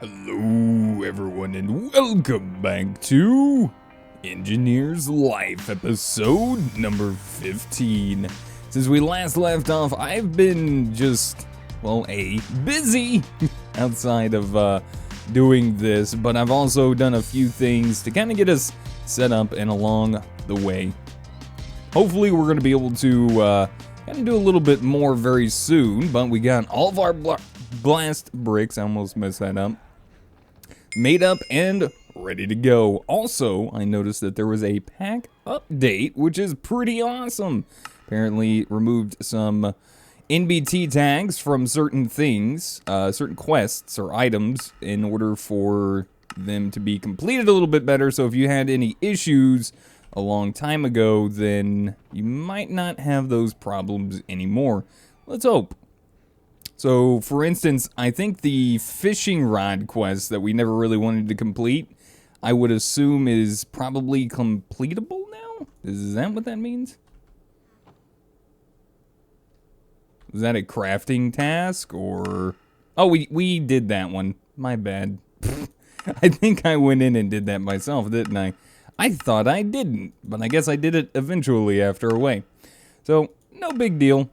Hello, everyone, and welcome back to Engineer's Life, episode number 15. Since we last left off, I've been busy outside of doing this, but I've also done a few things to kind of get us set up and along the way. Hopefully, we're going to be able to kind of do a little bit more very soon, but we got all of our blast bricks, I almost messed that up, made up and ready to go. Also, I noticed that there was a pack update, which is pretty awesome. Apparently removed some NBT tags from certain things, certain quests or items in order for them to be completed a little bit better. So if you had any issues a long time ago, then you might not have those problems anymore. Let's hope. So, for instance, I think the fishing rod quest that we never really wanted to complete, I would assume is probably completable now? Is that what that means? Was that a crafting task, or... Oh, we did that one. My bad. I think I went in and did that myself, didn't I? I thought I didn't, but I guess I did it eventually after a way. So, no big deal.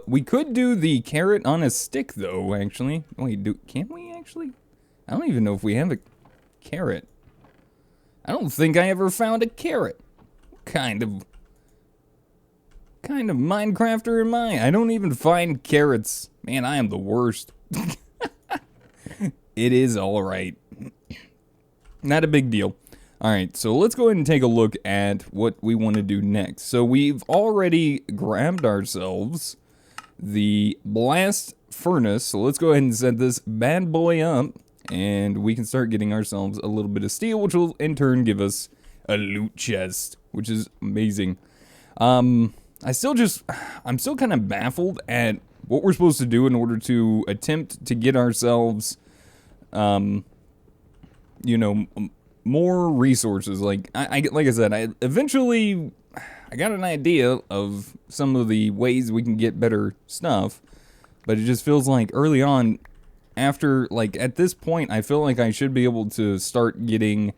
We could do the carrot on a stick, though, actually. Wait, can we actually? I don't even know if we have a carrot. I don't think I ever found a carrot. What kind of Minecrafter am I? I don't even find carrots. Man, I am the worst. It is alright. Not a big deal. Alright, so let's go ahead and take a look at what we want to do next. So we've already grabbed ourselves the blast furnace. So let's go ahead and set this bad boy up, and we can start getting ourselves a little bit of steel, which will in turn give us a loot chest, which is amazing. I'm still kind of baffled at what we're supposed to do in order to attempt to get ourselves, more resources. Like I said, I got an idea of some of the ways we can get better stuff, but it just feels like early on, at this point, I feel like I should be able to start getting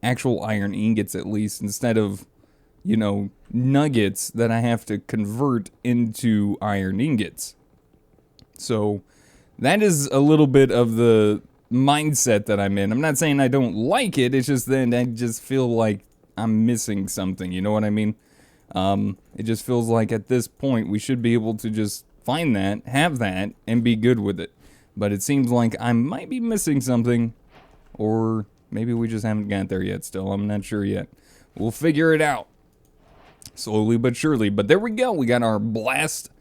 actual iron ingots at least, instead of, nuggets that I have to convert into iron ingots. So that is a little bit of the mindset that I'm in. I'm not saying I don't like it, it's just then I just feel like I'm missing something, you know what I mean? It just feels like at this point we should be able to just find that, have that, and be good with it. But it seems like I might be missing something, or maybe we just haven't got there yet still. I'm not sure yet. We'll figure it out. Slowly but surely. But there we go. We got our blast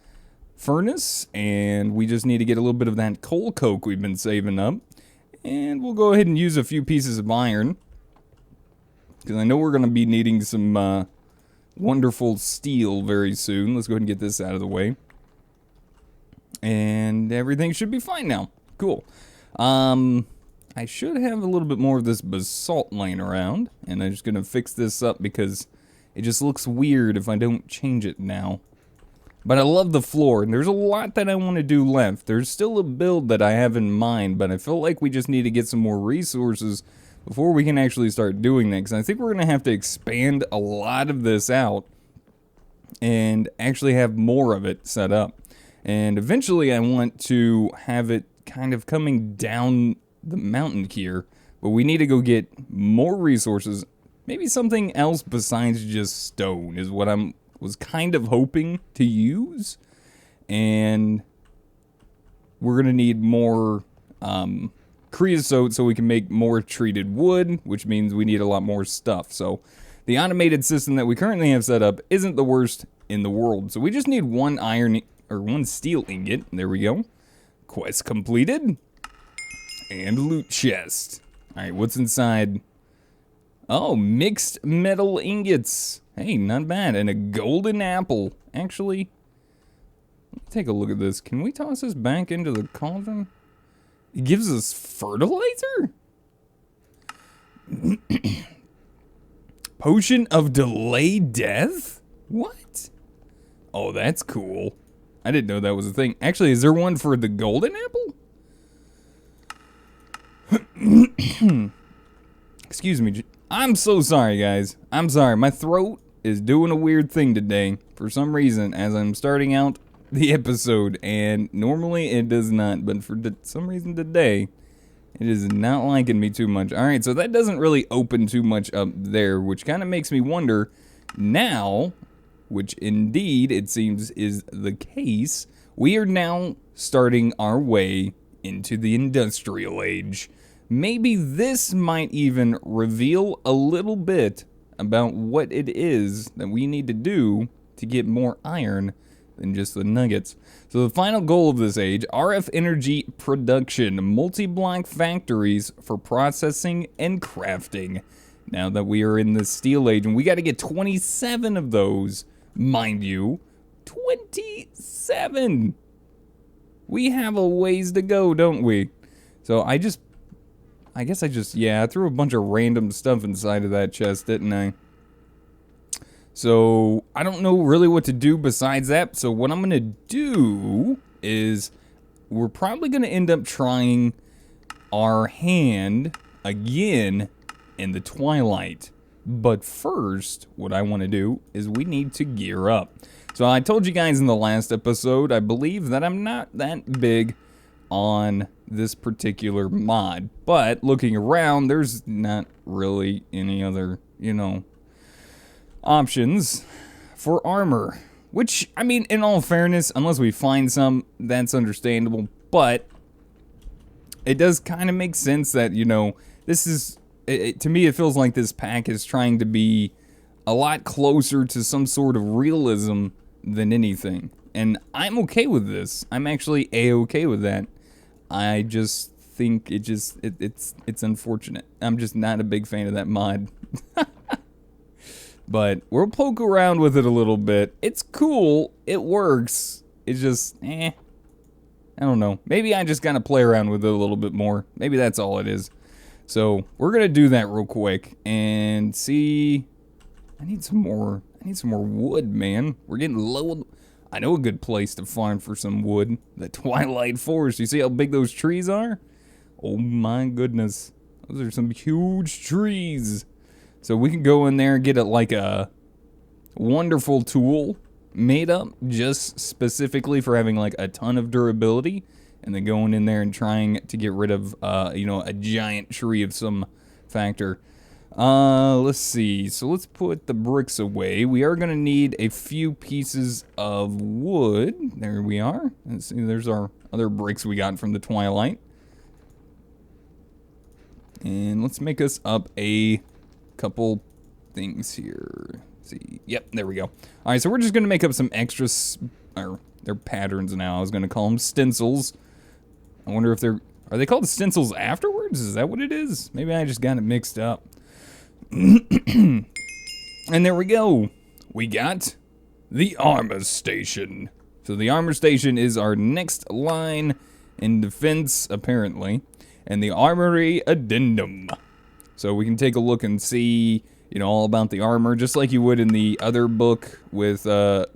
furnace, and we just need to get a little bit of that coal coke we've been saving up. And we'll go ahead and use a few pieces of iron, because I know we're going to be needing some wonderful steel very soon. Let's go ahead and get this out of the way. And everything should be fine now. Cool. I should have a little bit more of this basalt laying around, and I'm just going to fix this up because it just looks weird if I don't change it now. But I love the floor, and there's a lot that I want to do left. There's still a build that I have in mind, but I feel like we just need to get some more resources before we can actually start doing that. Because I think we're going to have to expand a lot of this out and actually have more of it set up. And eventually I want to have it kind of coming down the mountain here. But we need to go get more resources. Maybe something else besides just stone is what was kind of hoping to use, and we're gonna need more creosote so we can make more treated wood, which means we need a lot more stuff. So the automated system that we currently have set up isn't the worst in the world. So we just need one steel ingot. There we go. Quest completed. And loot chest. Alright, what's inside? Oh, mixed metal ingots. Hey, not bad. And a golden apple. Actually, let's take a look at this. Can we toss this back into the cauldron? It gives us fertilizer? Potion of delayed death? What? Oh, that's cool. I didn't know that was a thing. Actually, is there one for the golden apple? Excuse me. I'm so sorry, guys. I'm sorry. My throat is doing a weird thing today for some reason as I'm starting out the episode, and normally it does not, but for some reason today, it is not liking me too much. Alright, so that doesn't really open too much up there, which kind of makes me wonder now, which indeed it seems is the case, we are now starting our way into the industrial age. Maybe this might even reveal a little bit about what it is that we need to do to get more iron than just the nuggets. So the final goal of this age, RF energy production, multi-block factories for processing and crafting. Now that we are in the steel age, and we got to get 27 of those, mind you, 27. We have a ways to go, don't we? So I guess I threw a bunch of random stuff inside of that chest, didn't I? So I don't know really what to do besides that. So what I'm going to do is we're probably going to end up trying our hand again in the twilight. But first, what I want to do is we need to gear up. So I told you guys in the last episode, I believe that I'm not that big on this particular mod. But looking around, there's not really any other, options for armor. Which, I mean, in all fairness, unless we find some, that's understandable. But it does kind of make sense that, this is... to me, it feels like this pack is trying to be a lot closer to some sort of realism than anything. And I'm okay with this. I'm actually A-okay with that. I just think it's unfortunate. I'm just not a big fan of that mod. But we'll poke around with it a little bit. It's cool. It works. It's just, I don't know. Maybe I just gotta play around with it a little bit more. Maybe that's all it is. So we're gonna do that real quick and see. I need some more wood, man. We're getting low. I know a good place to farm for some wood. The Twilight Forest. You see how big those trees are? Oh my goodness. Those are some huge trees. So we can go in there and get a wonderful tool made up just specifically for having like a ton of durability. And then going in there and trying to get rid of, a giant tree of some factor. Let's see. So let's put the bricks away. We are going to need a few pieces of wood. There we are. Let's see. There's our other bricks we got from the Twilight. And let's make us up a couple things here. Let's see. Yep, there we go. All right, so we're just going to make up some extra... they're patterns now. I was going to call them stencils. I wonder if are they called stencils afterwards? Is that what it is? Maybe I just got it mixed up. And there we go. We got the armor station. So the armor station is our next line in defense, apparently. And the armory addendum. So we can take a look and see, all about the armor, just like you would in the other book with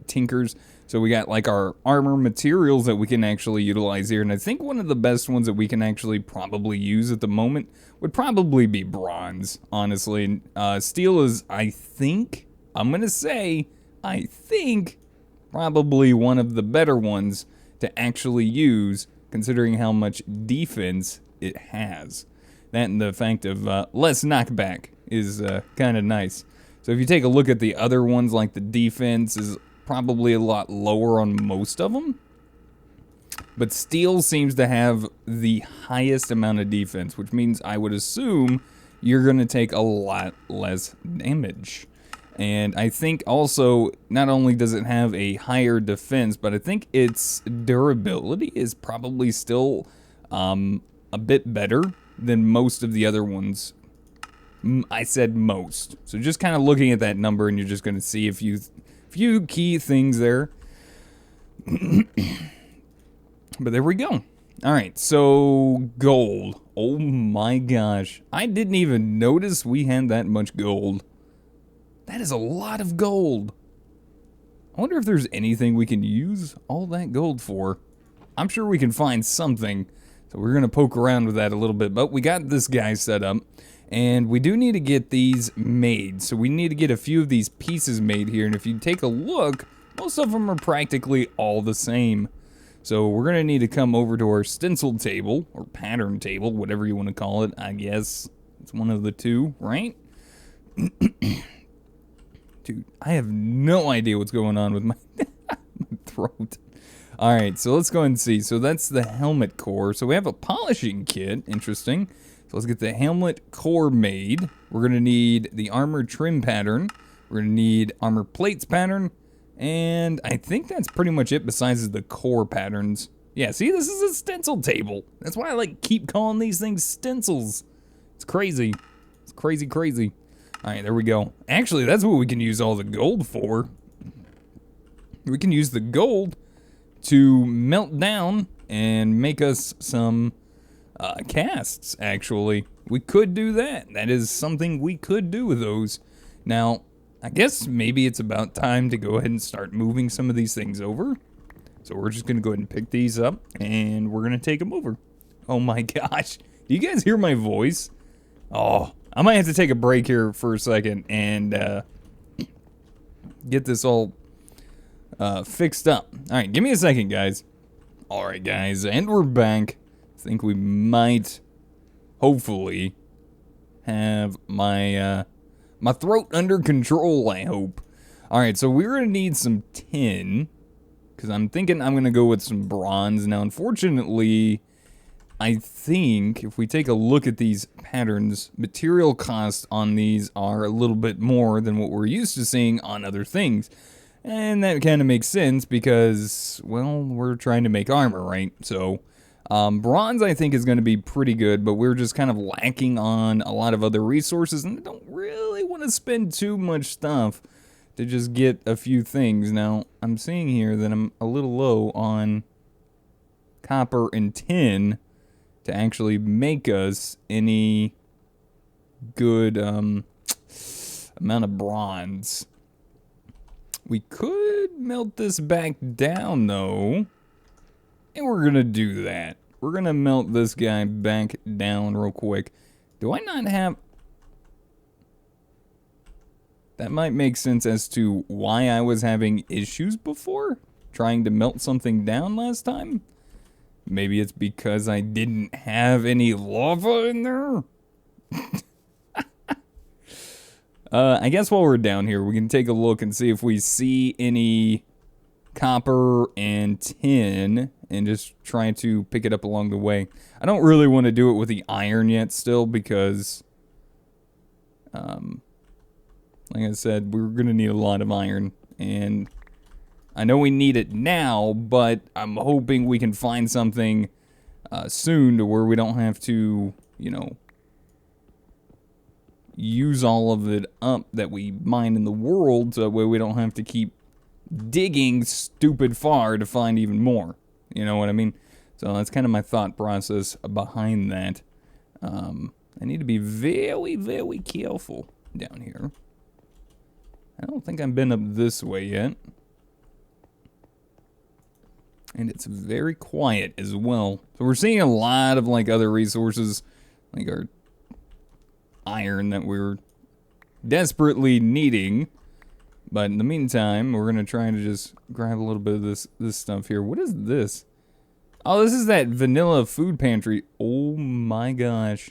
Tinkers. So we got like our armor materials that we can actually utilize here. And I think one of the best ones that we can actually probably use at the moment would probably be bronze, honestly. Steel is, I think, probably one of the better ones to actually use, considering how much defense it has. That and the fact of less knockback is kind of nice. So if you take a look at the other ones, like the defense is probably a lot lower on most of them. But steel seems to have the highest amount of defense, which means I would assume you're going to take a lot less damage. And I think also, not only does it have a higher defense, but I think its durability is probably still a bit better than most of the other ones. I said most. So just kind of looking at that number, and you're just going to see a few key things there. But there we go. All right, so gold. Oh my gosh. I didn't even notice we had that much gold. That is a lot of gold. I wonder if there's anything we can use all that gold for. I'm sure we can find something. So we're going to poke around with that a little bit. But we got this guy set up. And we do need to get these made. So we need to get a few of these pieces made here. And if you take a look, most of them are practically all the same. So we're going to need to come over to our stencil table, or pattern table, whatever you want to call it, I guess. It's one of the two, right? Dude, I have no idea what's going on with my, my throat. Alright, so let's go ahead and see. So that's the helmet core. So we have a polishing kit. Interesting. So let's get the helmet core made. We're going to need the armor trim pattern. We're going to need armor plates pattern. And I think that's pretty much it besides the core patterns. Yeah, see, this is a stencil table. That's why I like keep calling these things stencils. It's crazy. It's crazy, crazy. Alright, there we go. Actually, that's what we can use all the gold for. We can use the gold to melt down and make us some casts, actually. We could do that. That is something we could do with those. Now, I guess maybe it's about time to go ahead and start moving some of these things over. So we're just going to go ahead and pick these up, and we're going to take them over. Oh my gosh. Do you guys hear my voice? Oh, I might have to take a break here for a second and get this all fixed up. All right, give me a second, guys. All right, guys, and we're back. I think we might, hopefully, have my my throat under control, I hope. All right, so we're going to need some tin, because I'm thinking I'm going to go with some bronze. Now, unfortunately, I think if we take a look at these patterns, material costs on these are a little bit more than what we're used to seeing on other things. And that kind of makes sense because, well, we're trying to make armor, right? So, bronze I think is going to be pretty good, but we're just kind of lacking on a lot of other resources, and I don't really want to spend too much stuff to just get a few things. Now, I'm seeing here that I'm a little low on copper and tin to actually make us any good amount of bronze. We could melt this back down, though, and we're going to do that. We're going to melt this guy back down real quick. Do I not have... That might make sense as to why I was having issues before, trying to melt something down last time. Maybe it's because I didn't have any lava in there? I guess while we're down here, we can take a look and see if we see any copper and tin and just try to pick it up along the way. I don't really want to do it with the iron yet still because, like I said, we're going to need a lot of iron. And I know we need it now, but I'm hoping we can find something soon to where we don't have to, you know, use all of it up that we mine in the world, so that way we don't have to keep digging stupid far to find even more. You know what I mean? So that's kind of my thought process behind that. I need to be very, very careful down here. I don't think I've been up this way yet. And it's very quiet as well. So we're seeing a lot of like other resources, like our iron that we're desperately needing. But in the meantime, we're going to try to just grab a little bit of this stuff here. What is this? Oh, this is that vanilla food pantry. Oh my gosh.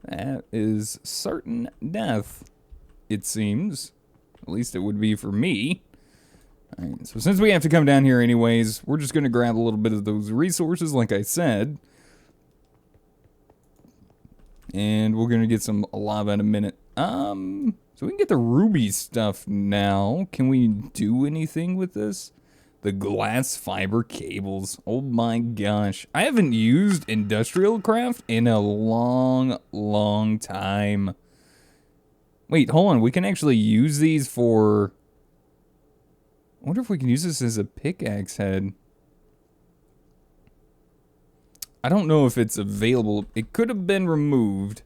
That is certain death, it seems. At least it would be for me. Alright, so since we have to come down here anyways, we're just going to grab a little bit of those resources, like I said. And we're going to get some lava in a minute. So we can get the ruby stuff now. Can we do anything with this? The glass fiber cables. Oh my gosh. I haven't used industrial craft in a long, long time. Wait, hold on. We can actually use these for... I wonder if we can use this as a pickaxe head. I don't know if it's available. It could have been removed.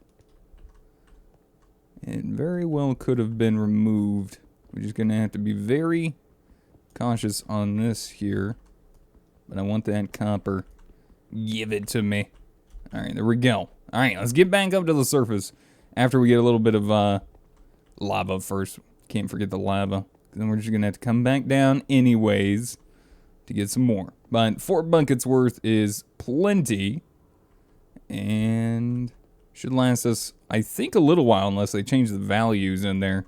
It very well could have been removed. We're just going to have to be very cautious on this here. But I want that copper. Give it to me. All right, there we go. All right, let's get back up to the surface after we get a little bit of lava first. Can't forget the lava. Then we're just going to have to come back down anyways to get some more. But 4 buckets worth is plenty. And should last us, I think, a little while unless they change the values in there.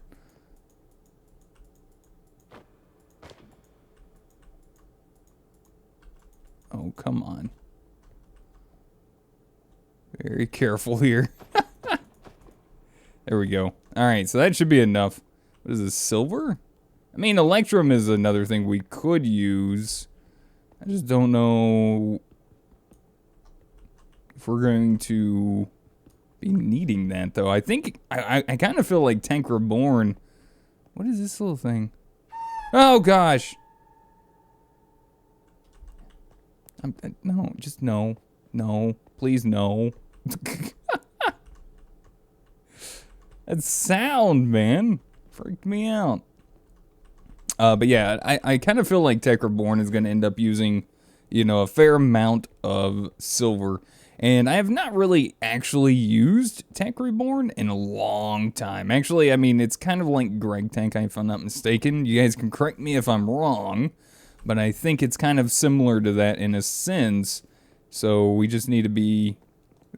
Oh, come on. Very careful here. There we go. Alright, so that should be enough. What is this, silver? I mean, electrum is another thing we could use. I just don't know if we're going to be needing that, though. I think, I kind of feel like Tank Reborn. What is this little thing? Oh, gosh. No, just no. No. Please, no. That sound, man. Freaked me out. But yeah, I kind of feel like Tech Reborn is going to end up using, you know, a fair amount of silver. And I have not really actually used Tech Reborn in a long time. Actually, I mean, it's kind of like Greg Tank, if I'm not mistaken. You guys can correct me if I'm wrong. But I think it's kind of similar to that in a sense. So we just need to be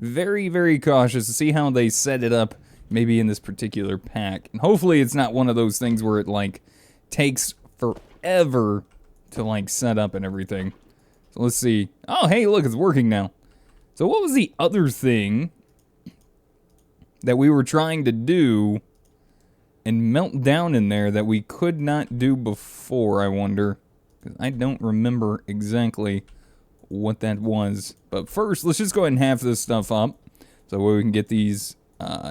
very, very cautious to see how they set it up, maybe in this particular pack. And hopefully it's not one of those things where it, like, takes forever to, like, set up and everything. So let's see. Oh, hey, look, it's working now. So what was the other thing that we were trying to do and melt down in there that we could not do before, I wonder? Because I don't remember exactly what that was. But first, let's just go ahead and half this stuff up so we can get these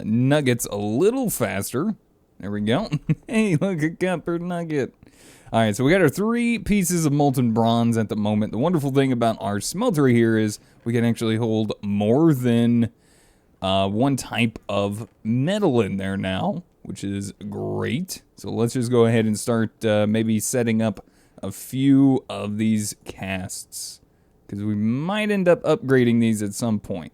nuggets a little faster. There we go. Hey, look, a copper nugget. Alright, so we got our 3 pieces of molten bronze at the moment. The wonderful thing about our smelter here is we can actually hold more than one type of metal in there now, which is great. So let's just go ahead and start maybe setting up a few of these casts, because we might end up upgrading these at some point.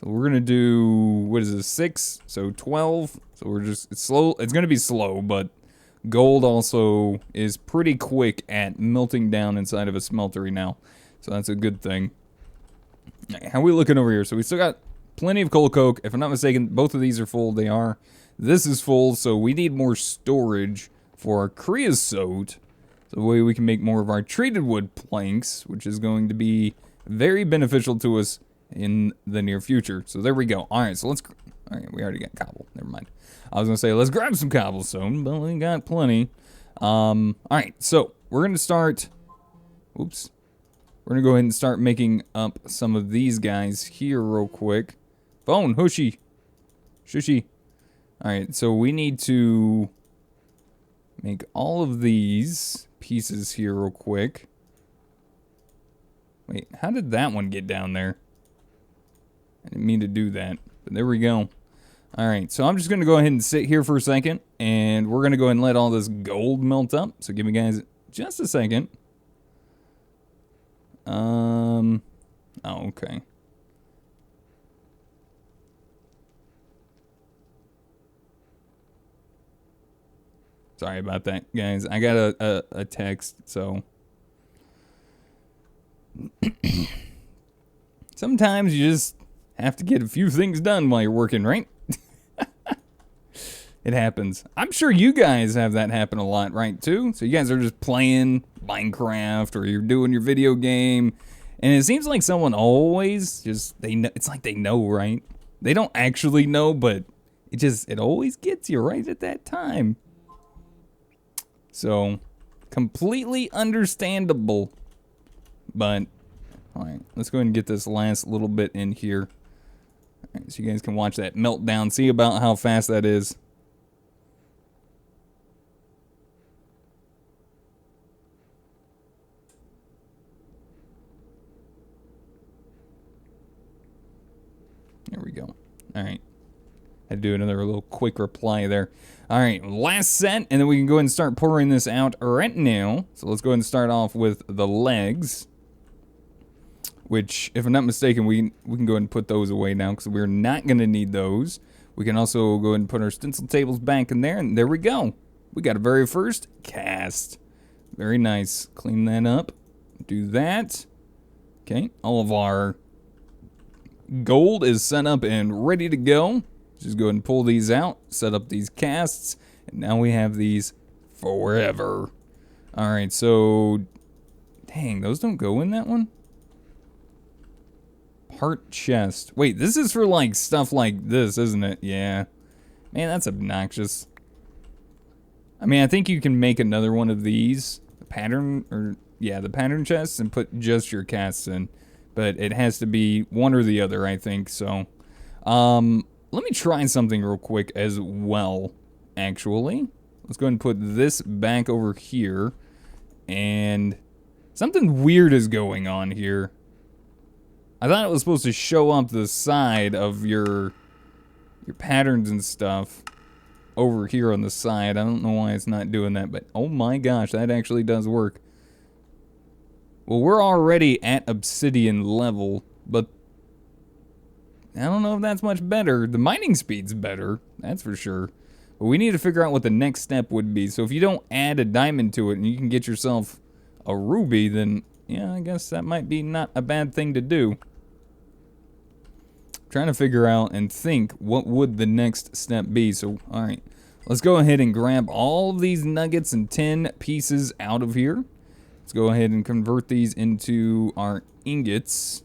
So we're gonna do, what is this, 6? So 12. So we're just, it's slow. It's gonna be slow, but gold also is pretty quick at melting down inside of a smeltery now. So that's a good thing. How are we looking over here? So we still got plenty of coal coke. If I'm not mistaken, both of these are full. They are. This is full, so we need more storage for our creosote. So the way we can make more of our treated wood planks, which is going to be very beneficial to us in the near future. So there we go. Alright, so let's... Alright, we already got cobble. Never mind. I was going to say, let's grab some cobblestone, but we got plenty. Alright, so we're going to start... Oops. We're going to go ahead and start making up some of these guys here real quick. Phone, hushy. Shushy. Alright, so we need to make all of these pieces here real quick. Wait, how did that one get down there? I didn't mean to do that, but there we go. Alright, so I'm just going to go ahead and sit here for a second, and we're going to go ahead and let all this gold melt up. So give me guys just a second. Oh, okay. Sorry about that, guys. I got a text, so... Sometimes you just have to get a few things done while you're working, right? It happens. I'm sure you guys have that happen a lot, right, too? So you guys are just playing Minecraft, or you're doing your video game, and it seems like someone always just, they know, it's like they know, right? They don't actually know, but it always gets you right at that time. So, completely understandable. But, alright, let's go ahead and get this last little bit in here. Alright, so you guys can watch that meltdown. See about how fast that is. There we go. Alright. Had to do another little quick reply there. Alright, last set, and then we can go ahead and start pouring this out right now. So let's go ahead and start off with the legs. which, if I'm not mistaken, we can go ahead and put those away now because we're not going to need those. We can also go ahead and put our stencil tables back in there, and there we go. We got a very first cast. Very nice. Clean that up. Do that. Okay, all of our gold is set up and ready to go. Just go ahead and pull these out, set up these casts, and now we have these forever. Alright, so... Dang, those don't go in that one? Heart chest. Wait, this is for, like, stuff like this, isn't it? Yeah. Man, that's obnoxious. I mean, I think you can make another one of these. The pattern, or... Yeah, the pattern chests, and put just your casts in. But it has to be one or the other, I think, so... let me try something real quick as well, actually. Let's go ahead and put this back over here. And... something weird is going on here. I thought it was supposed to show up the side of your patterns and stuff over here on the side. I don't know why it's not doing that, but oh my gosh, that actually does work. Well, we're already at obsidian level, but I don't know if that's much better. The mining speed's better, that's for sure. But we need to figure out what the next step would be. So if you don't add a diamond to it and you can get yourself a ruby, then yeah, I guess that might be not a bad thing to do. Trying to figure out and think what would the next step be. So, alright. Let's go ahead and grab all of these nuggets and 10 pieces out of here. Let's go ahead and convert these into our ingots,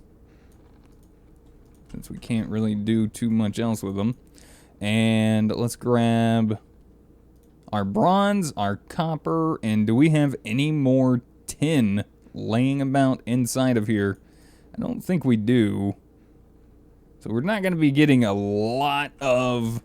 since we can't really do too much else with them. And let's grab our bronze, our copper, and do we have any more tin laying about inside of here? I don't think we do. So we're not going to be getting a lot of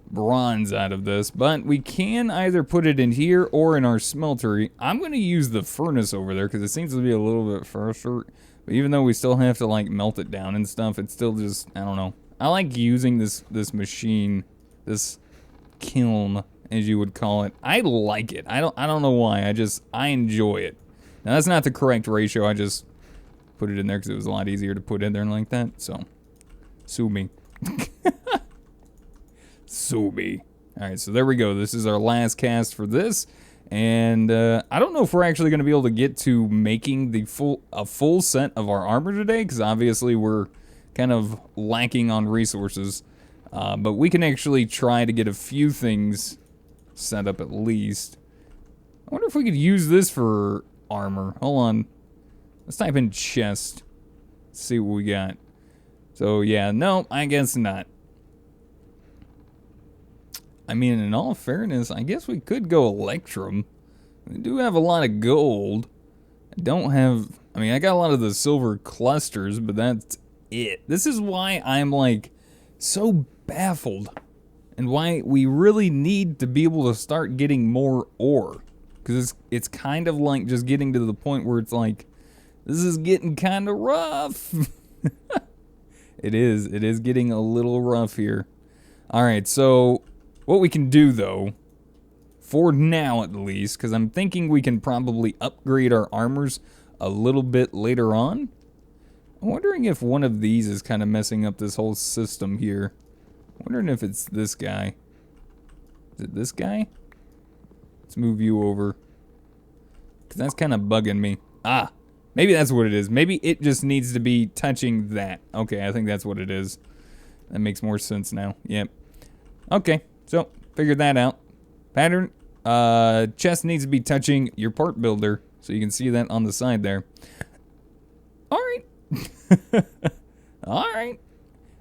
bronze out of this, but we can either put it in here or in our smeltery. I'm going to use the furnace over there because it seems to be a little bit faster. But even though we still have to like melt it down and stuff, it's still just, I don't know. I like using this machine, this kiln, as you would call it. I like it. I don't know why. I enjoy it. Now that's not the correct ratio. I just put it in there because it was a lot easier to put in there like that. So, sue me. Sue me. All right, so there we go. This is our last cast for this, and I don't know if we're actually going to be able to get to making the full set of our armor today, because obviously we're kind of lacking on resources. But we can actually try to get a few things set up at least. I wonder if we could use this for armor. Hold on. Let's type in chest. See what we got. So yeah, no, I guess not. I mean, in all fairness, I guess we could go electrum. We do have a lot of gold. I don't have... I mean, I got a lot of the silver clusters, but that's it. This is why I'm, like, so baffled. And why we really need to be able to start getting more ore. Because it's kind of like just getting to the point where it's like, this is getting kind of rough. It is. It is getting a little rough here. Alright, so... what we can do, though, for now at least, because I'm thinking we can probably upgrade our armors a little bit later on. I'm wondering if one of these is kind of messing up this whole system here. I'm wondering if it's this guy. Is it this guy? Let's move you over. Because that's kind of bugging me. Ah, maybe that's what it is. Maybe it just needs to be touching that. Okay, I think that's what it is. That makes more sense now. Yep. Okay. So, figured that out. Pattern, chest needs to be touching your part builder, so you can see that on the side there. Alright. Alright.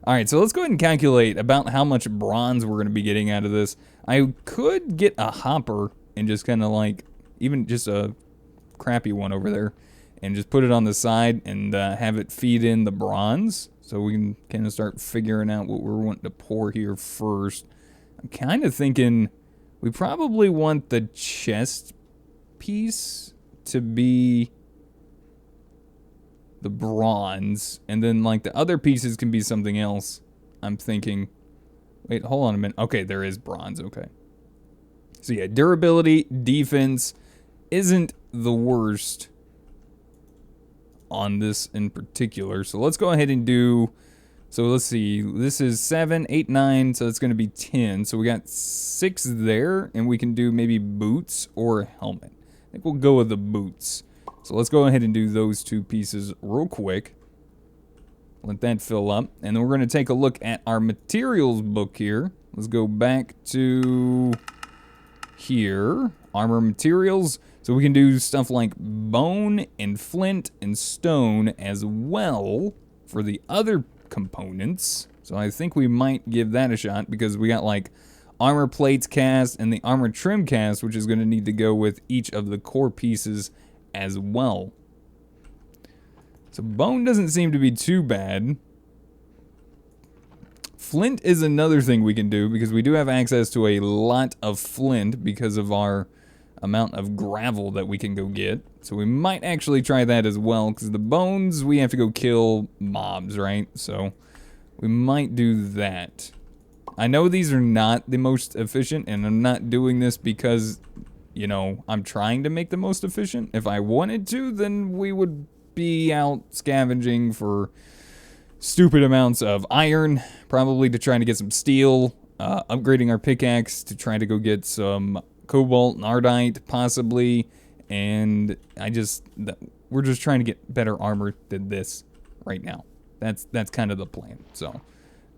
Alright, so let's go ahead and calculate about how much bronze we're going to be getting out of this. I could get a hopper and just kind of like, even just a crappy one over there, and just put it on the side and have it feed in the bronze. So we can kind of start figuring out what we're wanting to pour here first. I'm kind of thinking we probably want the chest piece to be the bronze, and then like the other pieces can be something else. I'm thinking, wait, hold on a minute. Okay, there is bronze, okay. So yeah, durability, defense isn't the worst. on this in particular. So let's go ahead and do, so let's see, this is 7, 8, 9, so it's going to be 10. So we got 6 there, and we can do maybe boots or a helmet. I think we'll go with the boots. So let's go ahead and do those 2 pieces real quick. Let that fill up. And then we're going to take a look at our materials book here. Let's go back to here. Armor materials. So we can do stuff like bone and flint and stone as well for the other components. So I think we might give that a shot because we got like armor plates cast and the armor trim cast, which is going to need to go with each of the core pieces as well. So bone doesn't seem to be too bad. Flint is another thing we can do because we do have access to a lot of flint because of our amount of gravel that we can go get. So we might actually try that as well because the bones, we have to go kill mobs, right? So we might do that. I know these are not the most efficient, and I'm not doing this because, you know, I'm trying to make the most efficient. If I wanted to, then we would be out scavenging for stupid amounts of iron, probably to try to get some steel, upgrading our pickaxe to try to go get some cobalt and ardite, possibly, and we're just trying to get better armor than this right now. That's kind of the plan. So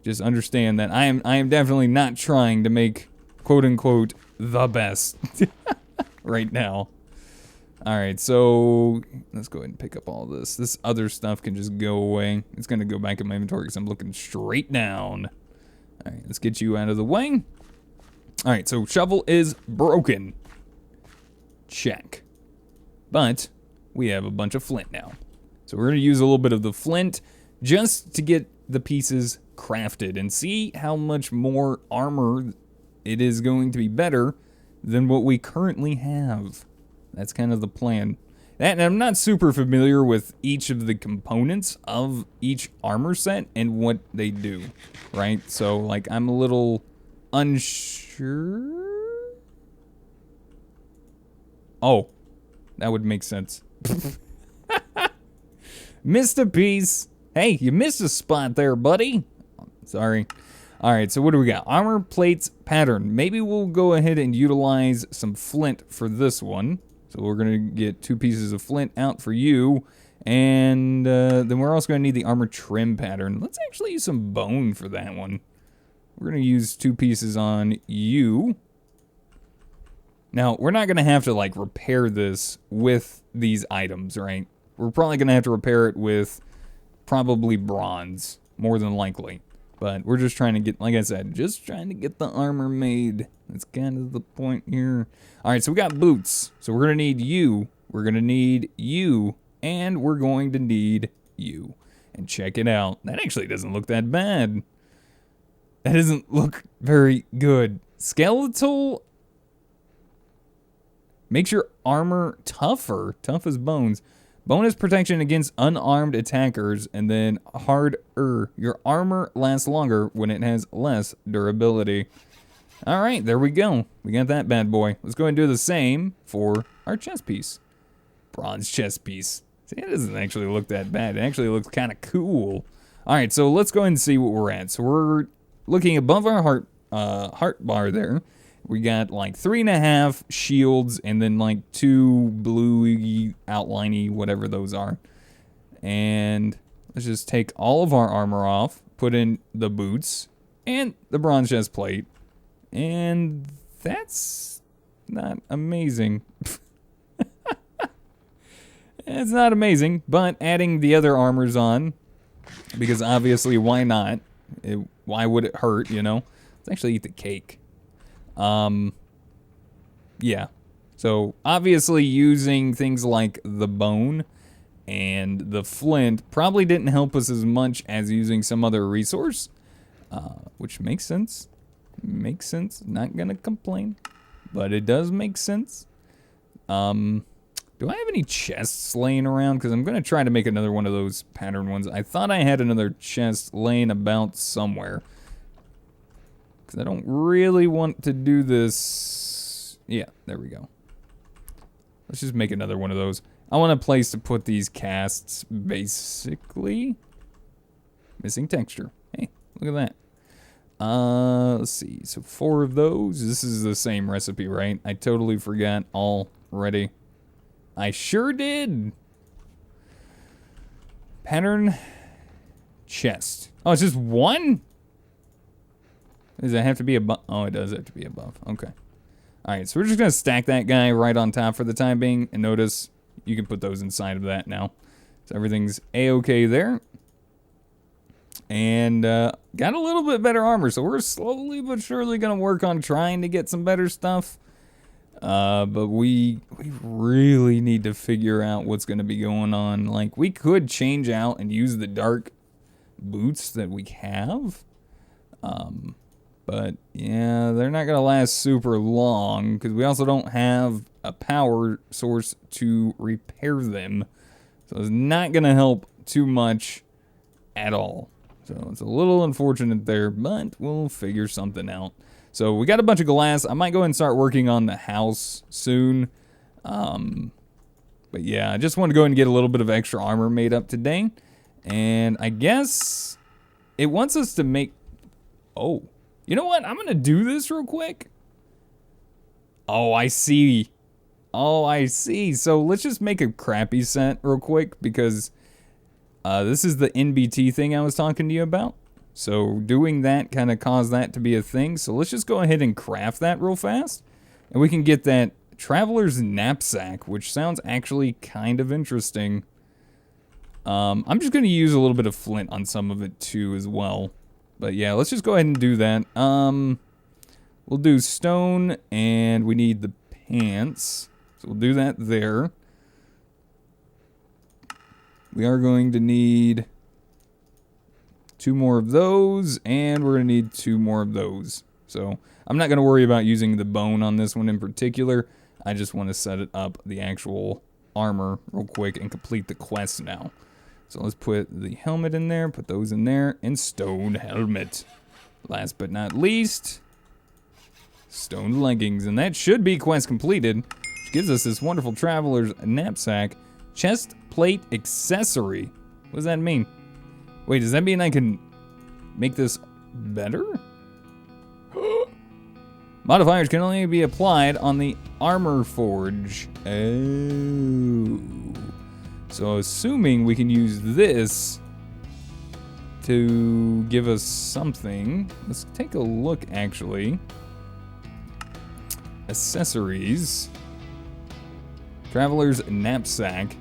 just understand that I am definitely not trying to make quote unquote the best right now. All right, so let's go ahead and pick up all this. This other stuff can just go away. It's going to go back in my inventory because I'm looking straight down. All right, let's get you out of the way. All right, so shovel is broken. Check. But we have a bunch of flint now. So we're going to use a little bit of the flint just to get the pieces crafted and see how much more armor it is going to be better than what we currently have. That's kind of the plan. And I'm not super familiar with each of the components of each armor set and what they do, right? So, like, I'm a little unsure. Oh, that would make sense. Missed a piece. Hey, you missed a spot there, buddy. Sorry. All right, so what do we got? Armor plates pattern. Maybe we'll go ahead and utilize some flint for this one. So we're going to get 2 pieces of flint out for you. And then we're also going to need the armor trim pattern. Let's actually use some bone for that one. We're going to use 2 pieces on you. Now, we're not going to have to, like, repair this with these items, right? We're probably going to have to repair it with probably bronze, more than likely. But we're just trying to get, like I said, just trying to get the armor made. That's kind of the point here. All right, so we got boots. So we're going to need you. We're going to need you. And we're going to need you. And check it out. That actually doesn't look that bad. That doesn't look very good. Skeletal makes your armor tougher. Tough as bones. Bonus protection against unarmed attackers, and then harder. Your armor lasts longer when it has less durability. All right, there we go. We got that bad boy. Let's go ahead and do the same for our chest piece. Bronze chest piece. See, it doesn't actually look that bad. It actually looks kind of cool. All right, so let's go ahead and see what we're at. So we're looking above our heart bar there. We got like 3.5 shields and then like 2 bluey, outliney, whatever those are. And let's just take all of our armor off, put in the boots and the bronze chest plate. And that's not amazing. It's not amazing, but adding the other armors on, because obviously why not? Why would it hurt, you know? Let's actually eat the cake. Yeah. So obviously using things like the bone and the flint probably didn't help us as much as using some other resource, which makes sense. Makes sense. Not gonna complain, but it does make sense. Do I have any chests laying around? Because I'm gonna try to make another one of those pattern ones. I thought I had another chest laying about somewhere. I don't really want to do this. Yeah, there we go. Let's just make another one of those. I want a place to put these casts, basically. Missing texture. Hey, look at that. Let's see. So 4 of those. This is the same recipe, right? I totally forgot already. I sure did. Pattern chest. Oh, it's just 1? Does it have to be above? Oh, it does have to be above. Okay. All right, so we're just going to stack that guy right on top for the time being. And notice you can put those inside of that now. So everything's A-okay there. And got a little bit better armor. So we're slowly but surely going to work on trying to get some better stuff. But we really need to figure out what's going to be going on. Like, we could change out and use the dark boots that we have. But, yeah, they're not going to last super long, because we also don't have a power source to repair them. So it's not going to help too much at all. So it's a little unfortunate there, but we'll figure something out. So we got a bunch of glass. I might go and start working on the house soon. But, yeah, I just want to go and get a little bit of extra armor made up today. And I guess it wants us to make... Oh. You know what? I'm going to do this real quick. Oh, I see. Oh, I see. So let's just make a crappy set real quick because this is the NBT thing I was talking to you about. So doing that kind of caused that to be a thing. So let's just go ahead and craft that real fast. And we can get that Traveler's Knapsack, which sounds actually kind of interesting. I'm just going to use a little bit of flint on some of it too as well. But yeah, let's just go ahead and do that. We'll do stone, and we need the pants. So we'll do that there. We are going to need 2 more of those, and we're going to need 2 more of those. So I'm not going to worry about using the bone on this one in particular. I just want to set it up, the actual armor, real quick, and complete the quest now. So let's put the helmet in there, put those in there, and stone helmet. Last but not least, stone leggings. And that should be quest completed, which gives us this wonderful Traveler's Knapsack chest plate accessory. What does that mean? Wait, does that mean I can make this better? Modifiers can only be applied on the armor forge. Oh. So assuming we can use this to give us something. Let's take a look, actually. Accessories. Traveler's Knapsack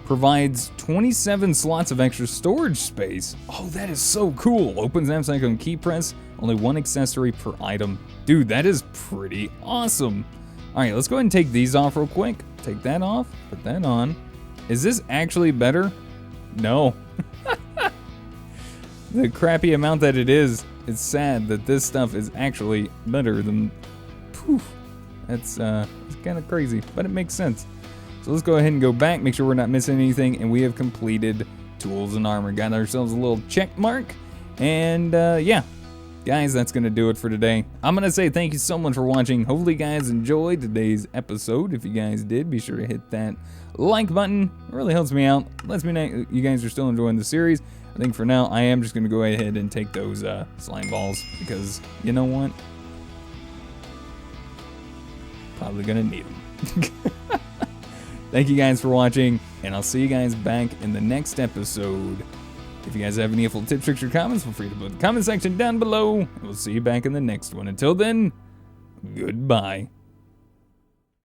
provides 27 slots of extra storage space. Oh, that is so cool. Opens knapsack on key press. Only 1 accessory per item. Dude, that is pretty awesome. All right, let's go ahead and take these off real quick. Take that off, put that on. Is this actually better? No. The crappy amount that it is, it's sad that this stuff is actually better than... Poof. That's it's kind of crazy, but it makes sense. So let's go ahead and go back, make sure we're not missing anything, and we have completed tools and armor. Got ourselves a little check mark, and yeah. Guys, that's going to do it for today. I'm going to say thank you so much for watching. Hopefully you guys enjoyed today's episode. If you guys did, be sure to hit that like button. It really helps me out. Lets me know you guys are still enjoying the series. I think for now, I am just going to go ahead and take those slime balls because you know what? Probably going to need them. Thank you guys for watching, and I'll see you guys back in the next episode. If you guys have any helpful tips, tricks, or comments, feel free to put in the comment section down below. And we'll see you back in the next one. Until then, goodbye.